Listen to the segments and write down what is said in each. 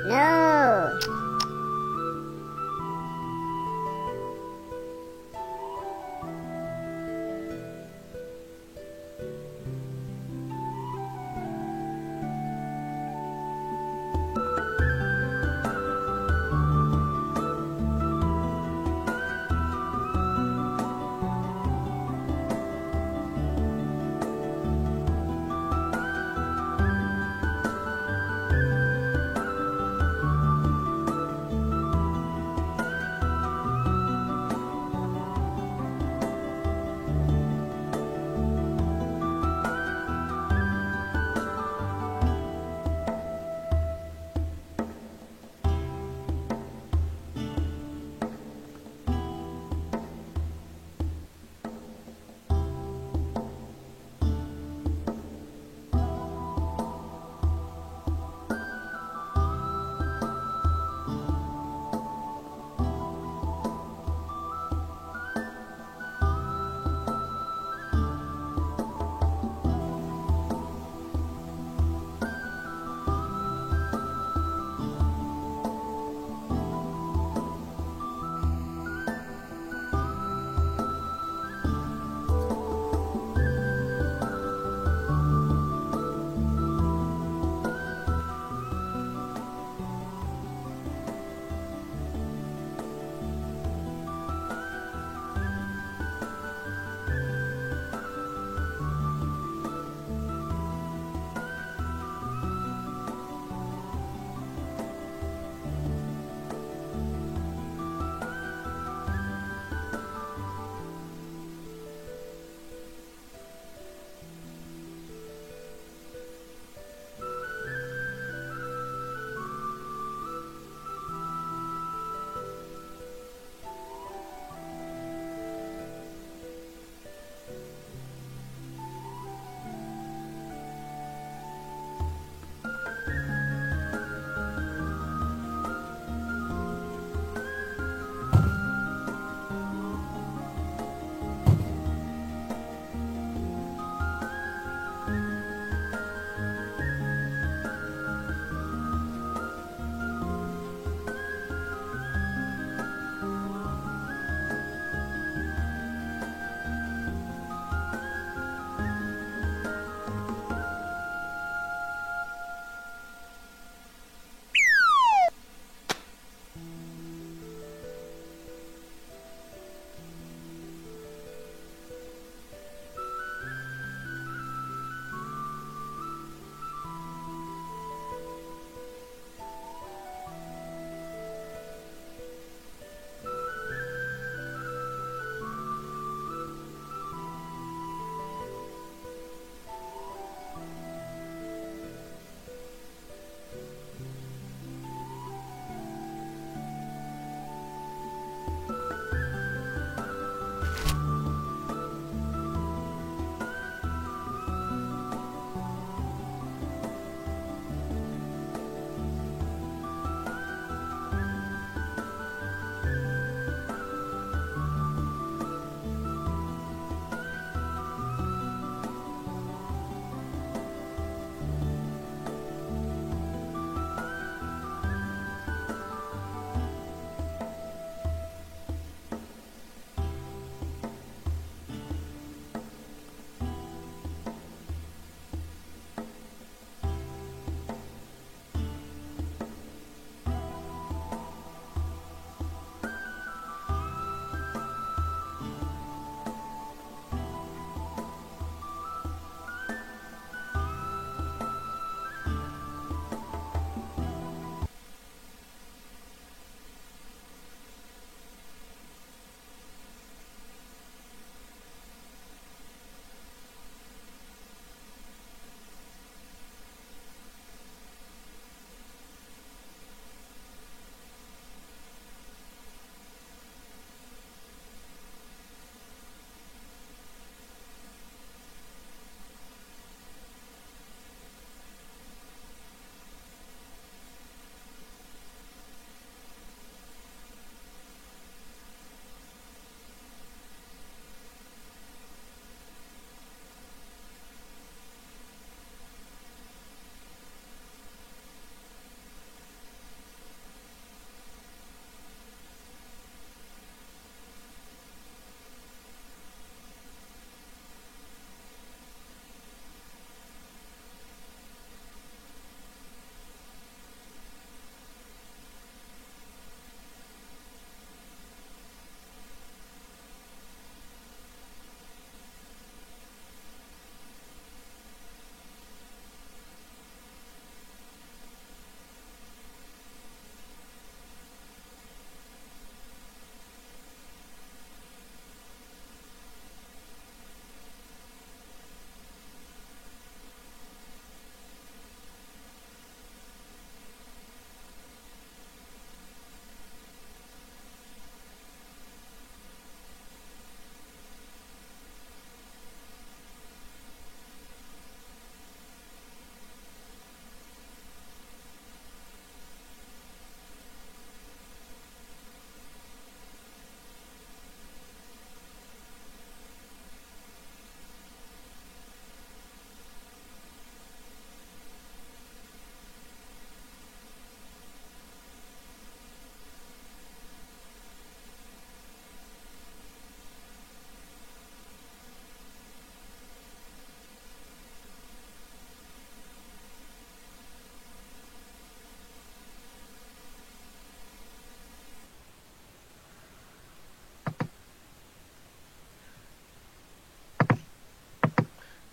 No.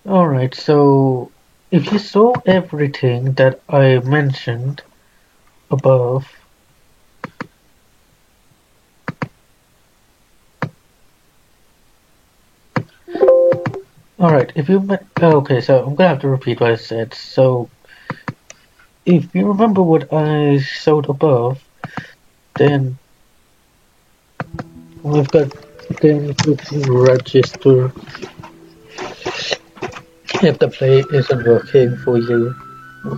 Alright, so if you saw everything that I mentioned above, alright, if you met, okay, so I'm gonna have to repeat what I said. So if you remember what I showed above, then we've got, then you can register if the play isn't working for you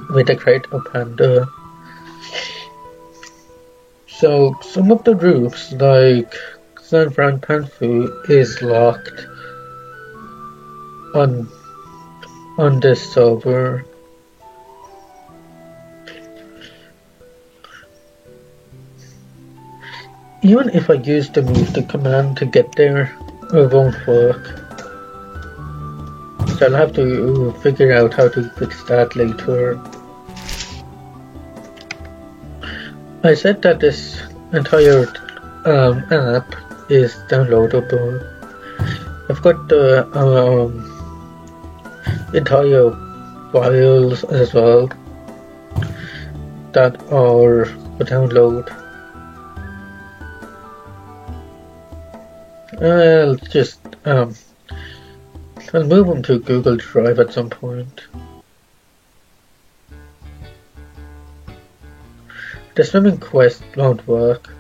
with a crate of panda. So some of the groups like San Fran Panfu is locked on this server. Even if I use the move the command to get there, it won't work. So I'll have to figure out how to fix that later. I said that this entire app is downloadable. I've got the entire files as well that are for download. I'll just I'll move them to Google Drive at some point. The swimming quest won't work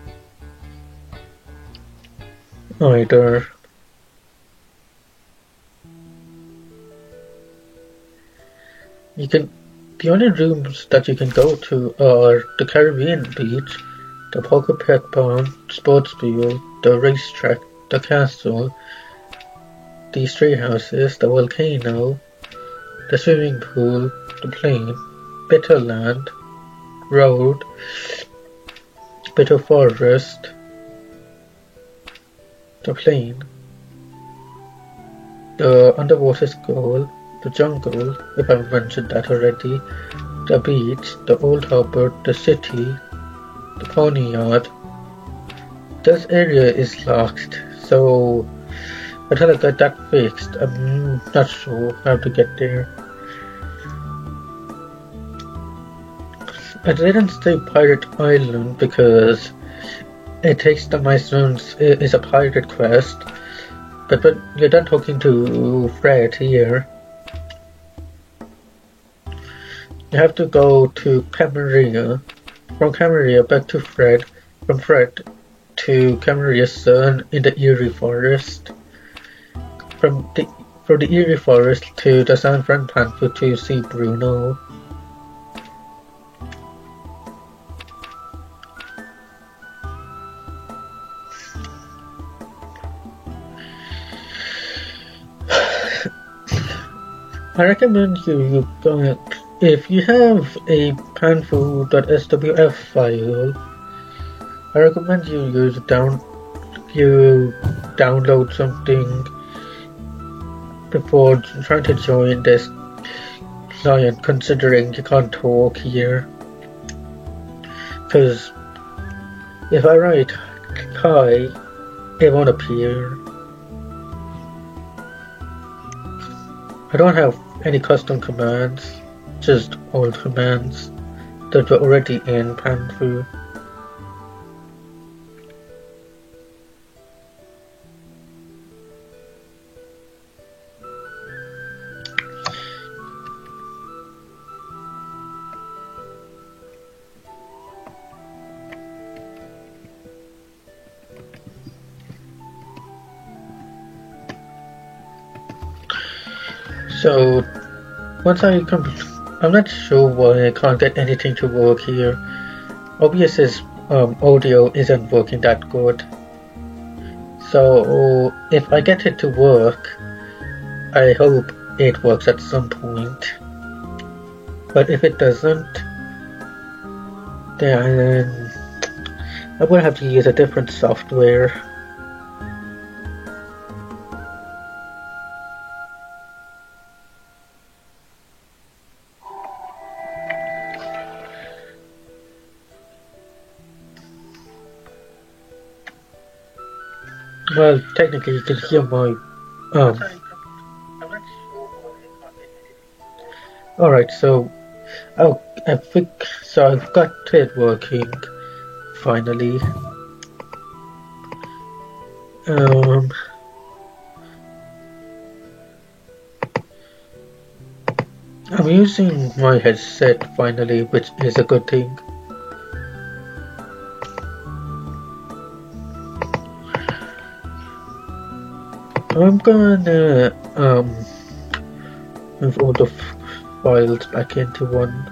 either. The only rooms that you can go to are the Caribbean beach, the Poker Pet Barn, Sports Field, the racetrack, the castle, these tree houses, the volcano, the swimming pool, the plane, Bitter Land, road, Bitter Forest, the plane, the underwater school, the jungle, if I've mentioned that already, the beach, the old harbor, the city, the pony yard. This area is locked, so until I get that fixed, I'm not sure how to get there. I didn't say Pirate Island because it takes the milestones is a pirate quest, but you're done talking to Fred here. You have to go to Camarilla, from Camarilla back to Fred, from Fred to Camarilla's son in the Erie Forest, from the Erie Forest to the San Fran Panfu to see Bruno. I recommend you go. If you have a panfu.swf file, I recommend you download something before trying to join this client, considering you can't talk here. Because if I write hi, it won't appear. I don't have any custom commands, just old commands that were already in Panfu. So once I'm not sure why I can't get anything to work here. OBS's audio isn't working that good. So if I get it to work, I hope it works at some point. But if it doesn't, then I'm gonna have to use a different software. Well, technically you can hear my Alright, so I think so. I've got it working finally. I'm using my headset finally, which is a good thing. I'm gonna move all the files back into one.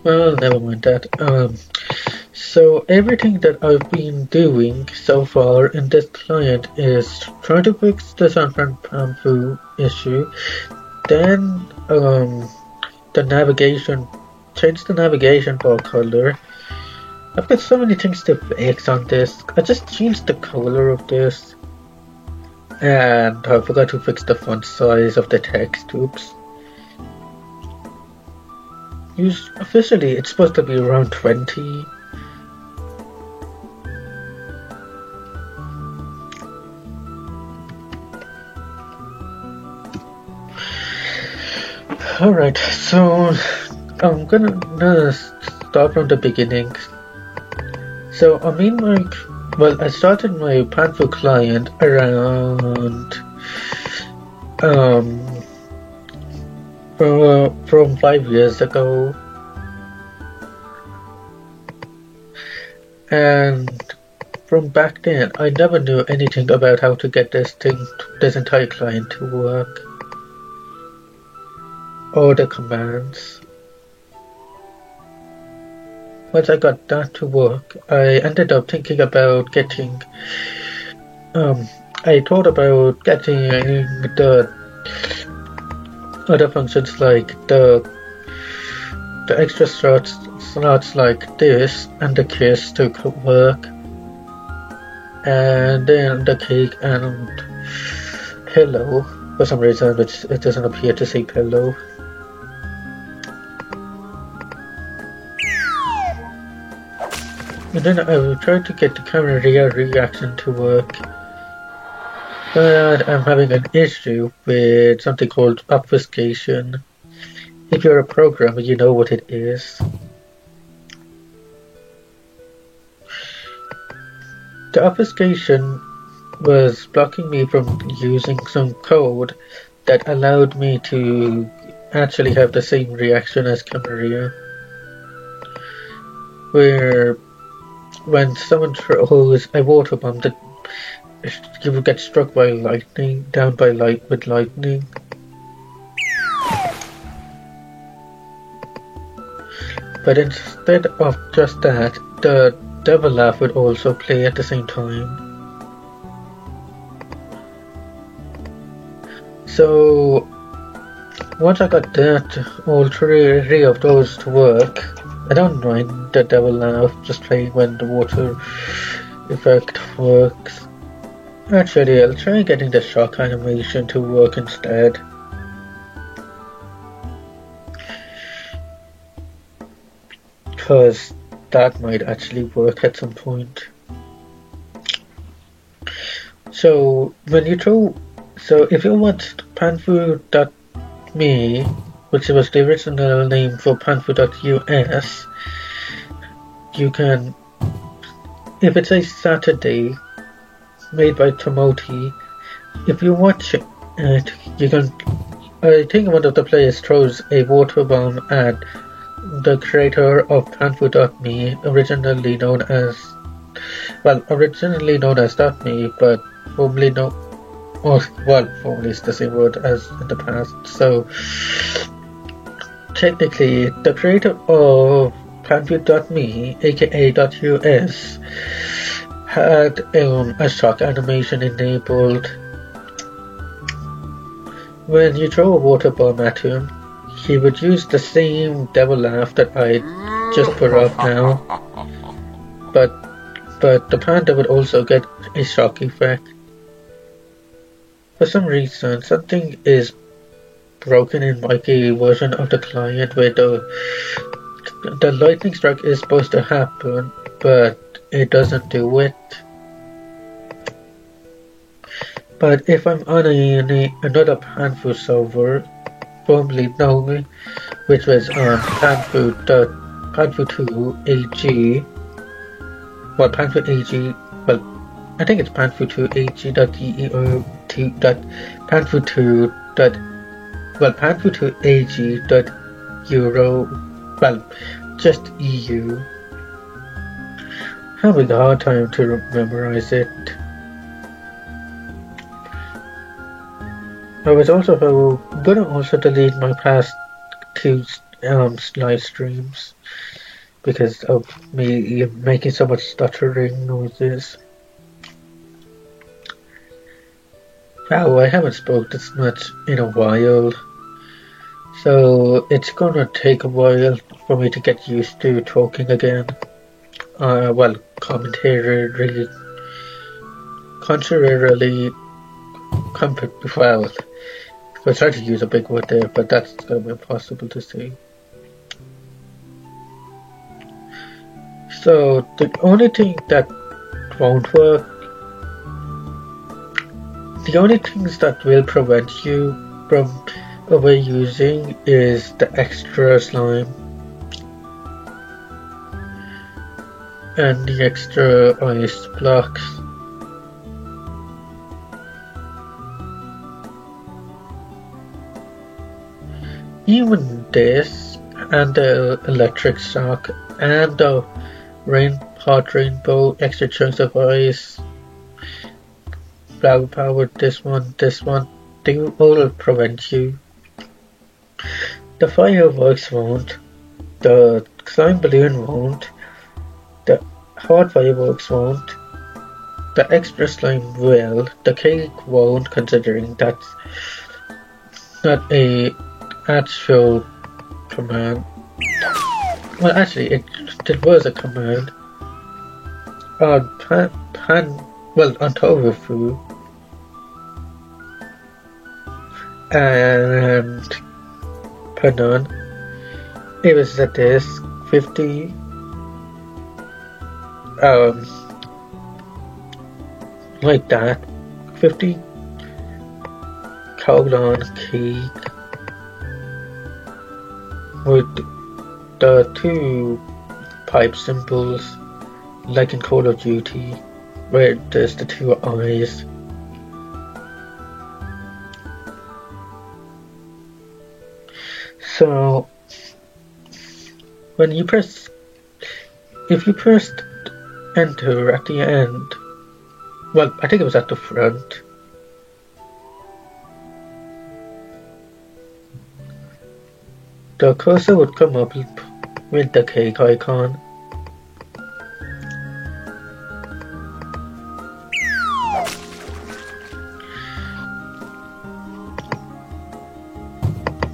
Well, never mind that. So everything that I've been doing so far in this client is trying to fix the Sanfran Pampu issue, then the navigation, change the navigation bar color. I've got so many things to fix on this. I just changed the color of this, and I forgot to fix the font size of the text. Oops. Officially, it's supposed to be around 20. Alright, so I'm gonna start from the beginning. So I started my Panfu client around from 5 years ago, and from back then I never knew anything about how to get this entire client to work, or the commands. Once I got that to work, I ended up thinking about getting I thought about getting the other functions like the extra slots like this and the kiss to work, and then the cake and pillow. For some reason it doesn't appear to say pillow. And then I will try to get the camera reaction to work. But I'm having an issue with something called obfuscation. If you're a programmer, you know what it is. The obfuscation was blocking me from using some code that allowed me to actually have the same reaction as Camaria, where when someone throws a water bomb, that you will get struck by lightning, with lightning. But instead of just that, the devil laugh would also play at the same time. So once I got all three of those to work, I don't mind the devil laugh just playing when the water effect works. Actually, I'll try getting the shock animation to work instead. Because that might actually work at some point. So if you want panfu.me, which was the original name for panfu.us, you can, if it's a Saturday made by Tomoti, if you watch it, you can, I think one of the players throws a water bomb at the creator of panfu.me, originally known as .me, but formerly formerly is the same word as in the past. So technically, the creator of panfu.me, aka .us, had a shock animation enabled. When you throw a water bomb at him, he would use the same devil laugh that I just put up now, but but the panda would also get a shock effect. For some reason, something is broken in my version of the client where the lightning strike is supposed to happen, but it doesn't do it. But if I'm on another Panfu server, formerly known, which was on Panfu2 AG, well, Panfu AG, well, I think it's Panfu2 AG.EO2.Panfu2. Well, Panfu2 AG.Euro, well, just EU. Having a hard time to memorize it. I was also gonna delete my past 2 live streams because of me making so much stuttering noises. Wow, I haven't spoke this much in a while, so it's gonna take a while for me to get used to commentating, contrarily, well, I tried to use a big word there, but that's gonna be impossible to say. So the only thing that won't work, the only things that will prevent you from overusing is the extra slime and the extra ice blocks. Even this, and the electric shock, and the hot rainbow, extra chunks of ice, flower power, this one, they all prevent you. The fireworks won't, the slime balloon won't, the hot fireworks won't, the extra slime will, the cake won't, considering that's not a actual command. Well, actually, it was a command on on Tofu and Panon. It was at this 50 like that, 50 colon cake with the 2 pipe symbols, like in Call of Duty, where there's the 2 eyes. So when you if you pressed enter at the end, well, I think it was at the front, the cursor would come up with the cake icon.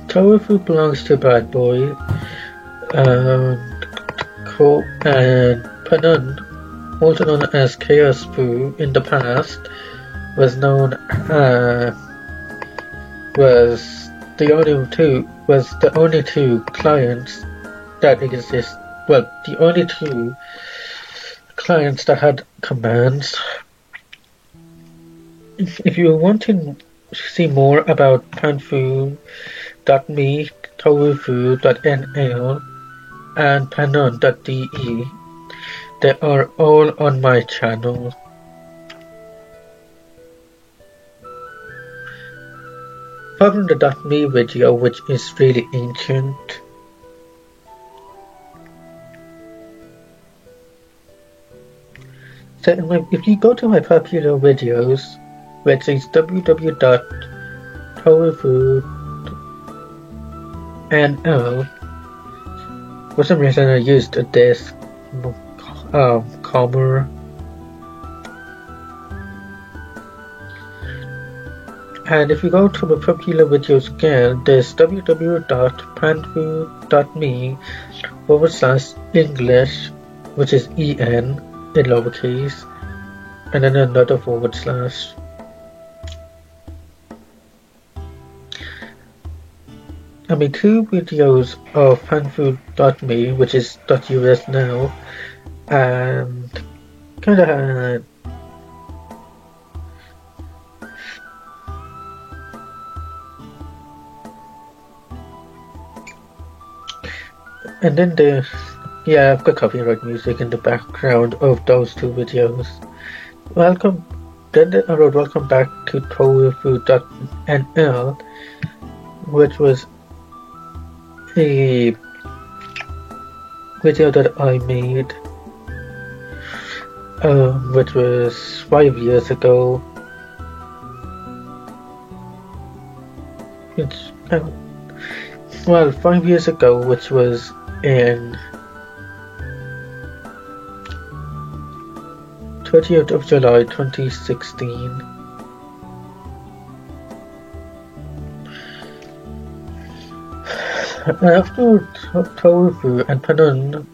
Tofu belongs to Bad Boy, and Panon, also known as Chaos Fu in the past, was the only 2 clients that exist. Well, the only 2 clients that had commands. If you want to see more about Panfu.me, Tofu.nl, and Panon.de, they are all on my channel. Apart from the .me video, which is really ancient. So if you go to my popular videos, which is www.tofu.nl, for some reason I used this comma. And if you go to my popular videos again, there's www.panfu.me/English, which is EN, in lowercase, and then another forward slash. I made 2 videos of fanfood.me, which is .us now, and kinda had and then I've got copyright music in the background of those 2 videos. Then I wrote welcome back to tofu.nl, which was a video that I made, which was 5 years ago. It's 5 years ago, which was in 30th of July 2016. After Tofu and Panun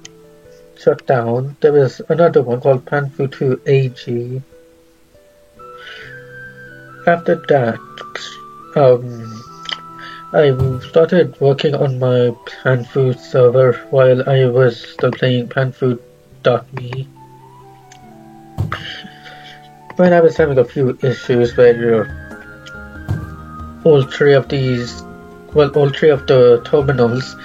shut down, there was another one called Panfu2 AG. After that, I started working on my Panfood server while I was still playing Panfood.me. But I was having a few issues where all three of the terminals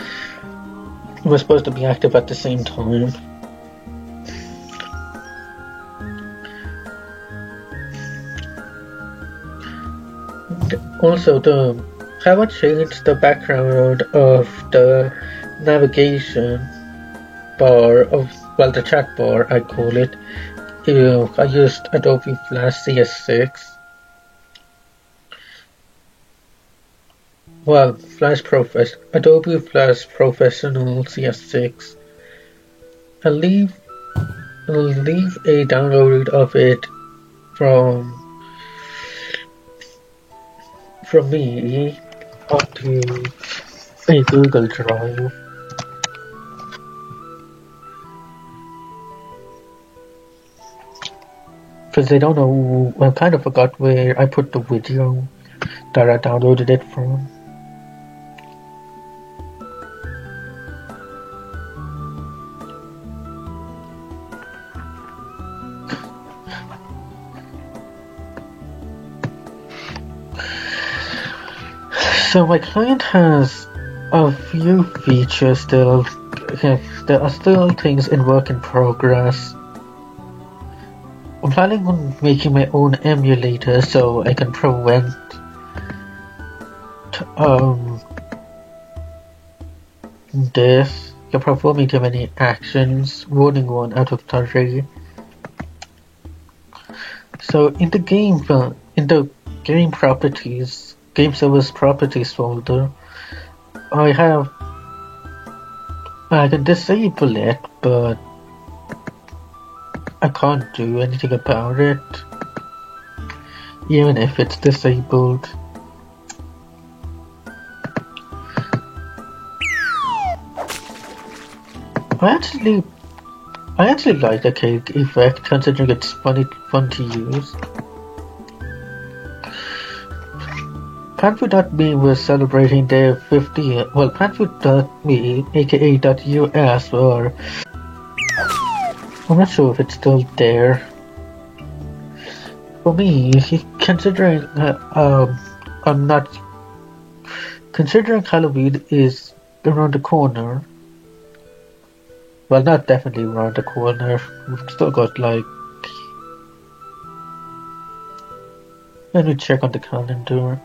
were supposed to be active at the same time. Also, how I changed the background of the navigation bar the chat bar, I call it. I used Adobe Flash CS6. Adobe Flash Professional CS6. I'll leave a download of it from me onto a Google Drive. Because I don't know, I kind of forgot where I put the video that I downloaded it from. So my client has a few features still. There are still things in work in progress. I'm planning on making my own emulator so I can prevent this. You're performing too many actions, warning 1 out of 3. So in the game game service properties folder, I can disable it, but I can't do anything about it, even if it's disabled. I actually like the cake effect, considering it's fun to use. Panfood.me was celebrating their 50th. Well, Panfood.me, aka .us, I'm not sure if it's still there. For me, considering Halloween is around the corner. Well, not definitely around the corner. We've still got let me check on the calendar.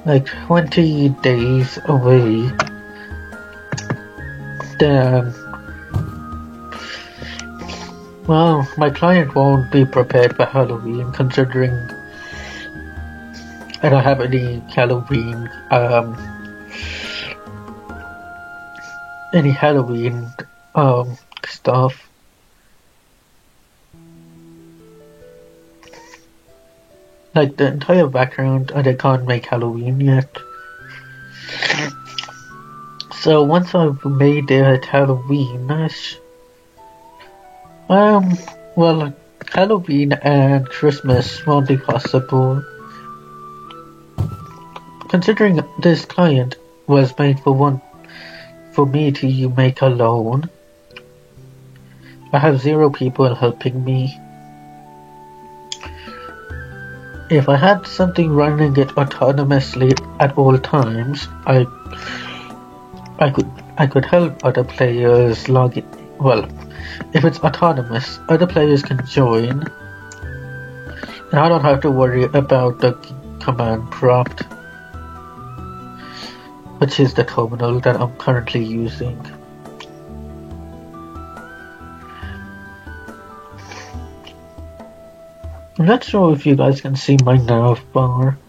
Like 20 days away. Then, well, my client won't be prepared for Halloween, considering I don't have any Halloween stuff. Like the entire background, and I can't make Halloween yet. So once I've made it Halloween-ish, well, Halloween and Christmas won't be possible. Considering this client was made for me to make alone, I have 0 people helping me. If I had something running it autonomously at all times, I could help other players log in. Well, if it's autonomous, other players can join, and I don't have to worry about the command prompt, which is the terminal that I'm currently using. I'm not sure if you guys can see my nav bar.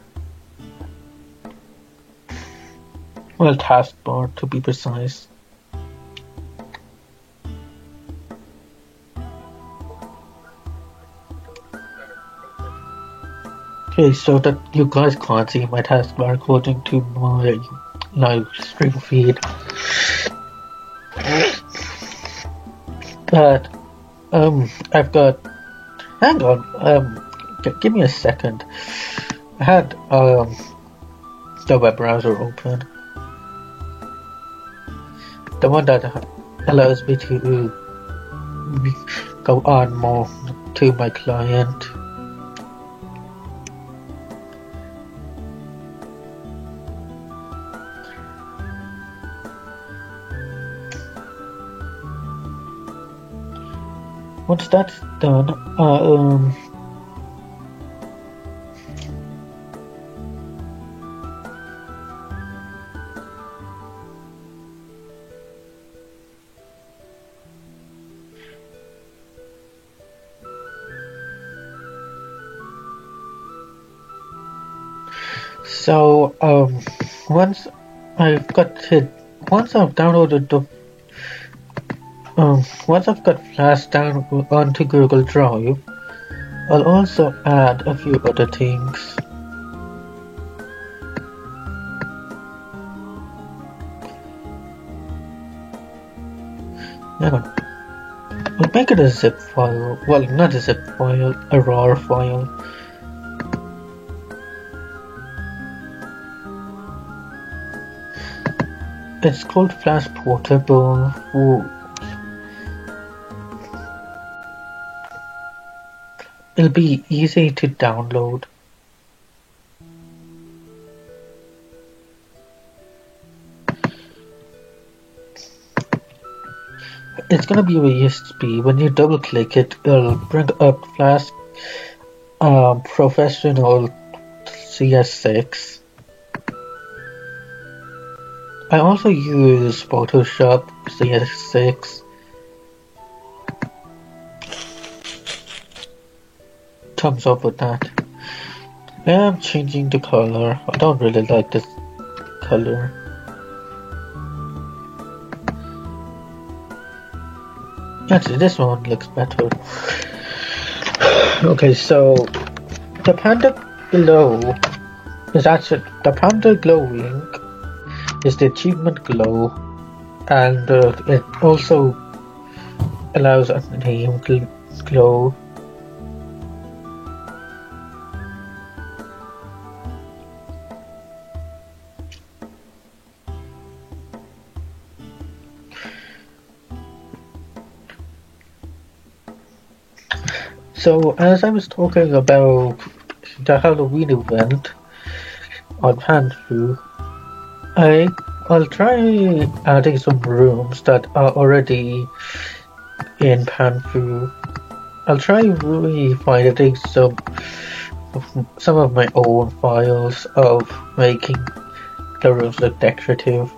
Well, taskbar to be precise. Okay, so that you guys can't see my taskbar according to my live stream feed. But, I've got... Hang on, give me a second. I had, the web browser open. The one that allows me to go on more to my client. Once that's done, so once I've downloaded the once I've got Flash down onto Google Drive, I'll also add a few other things. Hang on. We'll make it a zip file. Well, not a zip file, a RAR file. It's called Flash Portable. It'll be easy to download. It's gonna be a USB. When you double click it, it'll bring up Flash Professional CS6. I also use Photoshop CS6. Thumbs up with that. I am changing the color. I don't really like this color. Actually, this one looks better. Okay, so the Panda Glow is actually the Panda glowing is the achievement glow, and it also allows a name glow. So, as I was talking about the Halloween event on Panfu, I'll try adding some rooms that are already in Panfu. I'll try finding some of my own files of making the rooms look decorative.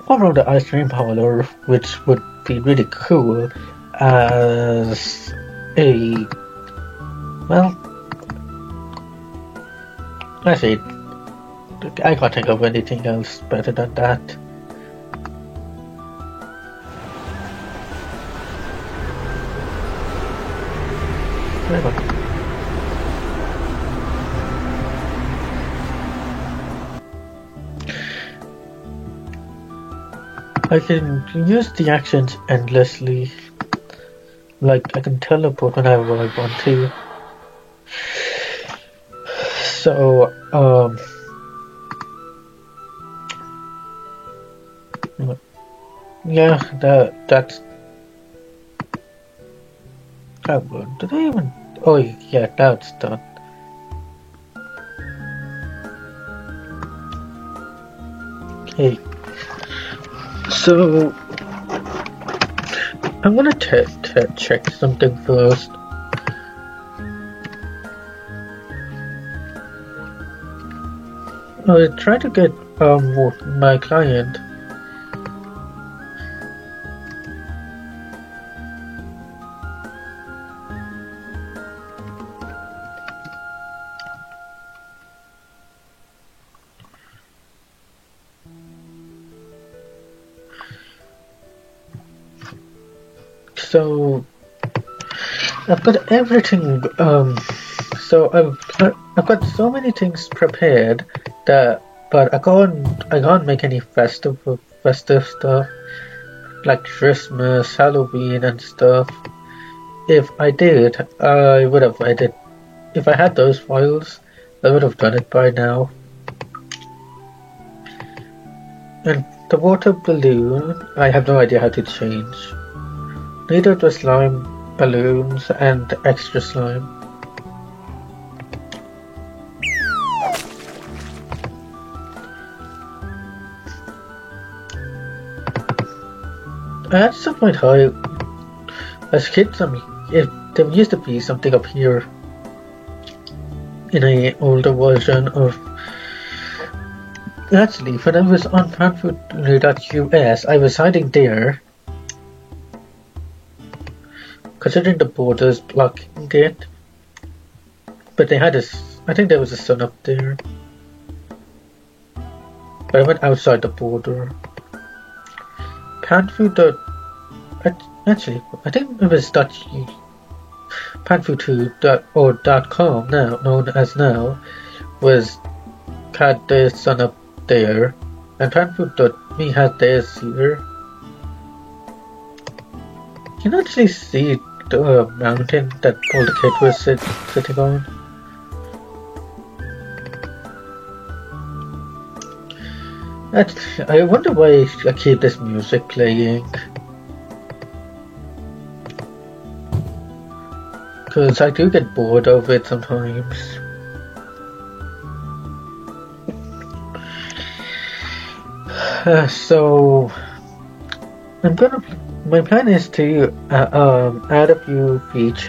Apart from the ice cream parlor, which would be really cool as a, well, actually, I can't think of anything else better than that. Hang on. I can use the actions endlessly. Like, I can teleport whenever I want to. So, yeah, that's that one. Did I even? Oh, yeah, now it's done. Okay. So, I'm gonna check something first. I try to get my client. So I've got everything. So I've got so many things prepared that, but I can't make any festive stuff like Christmas, Halloween, and stuff. If I did, I would have. I did. If I had those files, I would have done it by now. And the water balloon, I have no idea how to change. Neither the slime balloons and extra slime. At some point, as kids, there used to be something up here in an older version of. Actually, when I was on fanfood.us, I was hiding there, considering the borders blocking it. But they had I think there was a sun up there. But I went outside the border. Panfood. Actually, I think it was Panfood2.com now, known as now, had the sun up there, and Panfood.me had theirs here. You can actually see the mountain that Boulder Kid was sitting on. I wonder why I keep this music playing. Because I do get bored of it sometimes. So my plan is to add a few features